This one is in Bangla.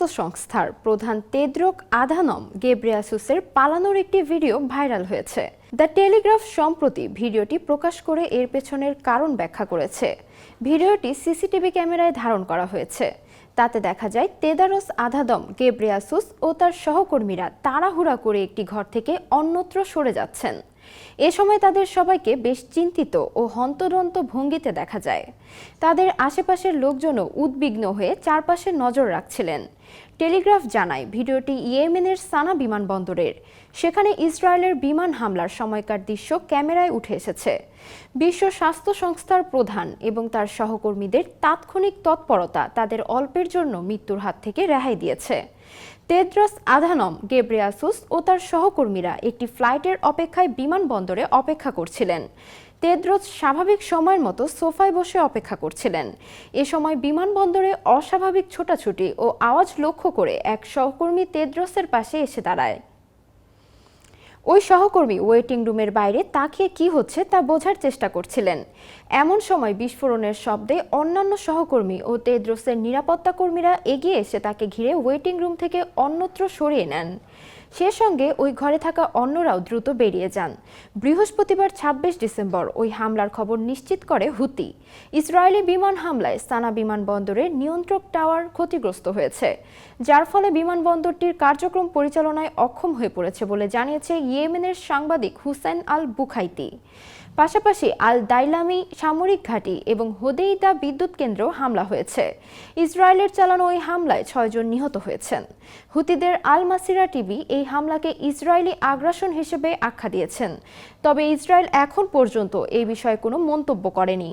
স্বাস্থ্য সংস্থার প্রধান তেদ্রোস আধানম গেব্রেয়াসুসের পালানোর একটি ভিডিও ভাইরাল হয়েছে। দ্য টেলিগ্রাফ সম্প্রতি ভিডিওটি প্রকাশ করে এর পেছনের কারণ ব্যাখ্যা করেছে। ভিডিওটি সিসিটিভি ক্যামেরায় ধারণ করা হয়েছে। তাতে দেখা যায় তেদ্রোস আধানম গেব্রেয়াসুস ও তার সহকর্মীরা তাড়াহুড়া করে একটি ঘর থেকে অন্যত্র সরে যাচ্ছেন। এ সময় তাদের সবাইকে বেশ চিন্তিত ও হন্তদন্ত ভঙ্গিতে দেখা যায়। তাদের আশেপাশের লোকজনও উদ্বিগ্ন হয়ে চারপাশে নজর রাখছিলেন। টেলিগ্রাফ জানায় ভিডিওটি ইয়েমেনের সানা বিমানবন্দরের। সেখানে ইসরায়েলের বিমান হামলার সময়কার দৃশ্য ক্যামেরায় উঠে এসেছে। বিশ্ব স্বাস্থ্য সংস্থার প্রধান এবং তার সহকর্মীদের তাৎক্ষণিক তৎপরতা তাদের অল্পের জন্য মৃত্যুর হাত থেকে রেহাই দিয়েছে। তেদ্রোস আধানম গেব্রেয়াসুস ও তার সহকর্মীরা একটি ফ্লাইটের অপেক্ষায় বিমানবন্দরে অপেক্ষা করছিলেন। তেদ্রোস স্বাভাবিক সময়ের মতো সোফায় বসে অপেক্ষা করছিলেন। এ সময় বিমানবন্দরে অস্বাভাবিক ছোটাছুটি ও আওয়াজ লক্ষ্য করে এক সহকর্মী তেদ্রোসের পাশে এসে দাঁড়ায়। ওই সহকর্মী ওয়েটিং রুমের বাইরে তাকিয়ে কি হচ্ছে তা বোঝার চেষ্টা করছিলেন। এমন সময় বিস্ফোরণের শব্দে অন্যান্য সহকর্মী ও তেদ্রোসের নিরাপত্তা কর্মীরা এগিয়ে এসে তাকে ঘিরে ওয়েটিং রুম থেকে অন্যত্র সরিয়ে নেন। সে সঙ্গে ওই ঘরে থাকা অন্যরাও দ্রুত বেরিয়ে যান। বৃহস্পতিবার ২৬ ডিসেম্বর ওই হামলার খবর নিশ্চিত করে হুতি। ইসরায়েলি বিমান হামলায় সানা বিমানবন্দরের নিয়ন্ত্রক টাওয়ার ক্ষতিগ্রস্ত হয়েছে, যার ফলে বিমানবন্দরটির কার্যক্রম পরিচালনায় অক্ষম হয়ে পড়েছে বলে জানিয়েছে ইয়েমেনের সাংবাদিক হুসেন আল বুখাইতি। পাশাপাশি আল দাইলামি সামরিক ঘাঁটি এবং হোদেইদা বিদ্যুৎ কেন্দ্রেও হামলা হয়েছে। ইসরায়েলের চালানো ওই হামলায় ৬ জন নিহত হয়েছেন। হুতিদের আল মাসিরা টিভি এই হামলাকে ইসরায়েলি আগ্রাসন হিসেবে আখ্যা দিয়েছেন। তবে ইসরায়েল এখন পর্যন্ত এই বিষয়ে কোনো মন্তব্য করেনি।